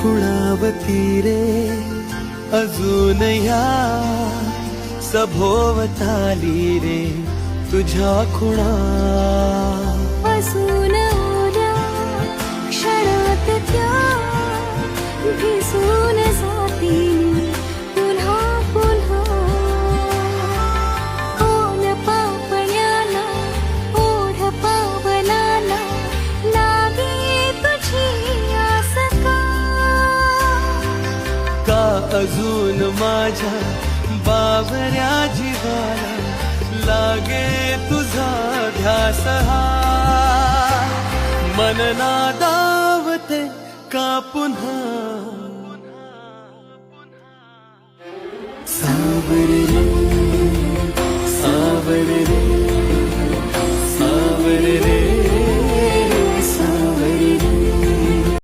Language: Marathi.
खुणावती रे अजून ह्या सभोवताली रे तुझ्या खुणा असून उद्या क्षणात त्या भिसून जातील पुन्हा पुन्हा ओल पापण्याला ओढ पावलाला लागे तुझी आस का अजून माझ्या बावऱ्या जीवाला लागे तुझा ध्यास हा मन नादावते का पुन्हा सावरी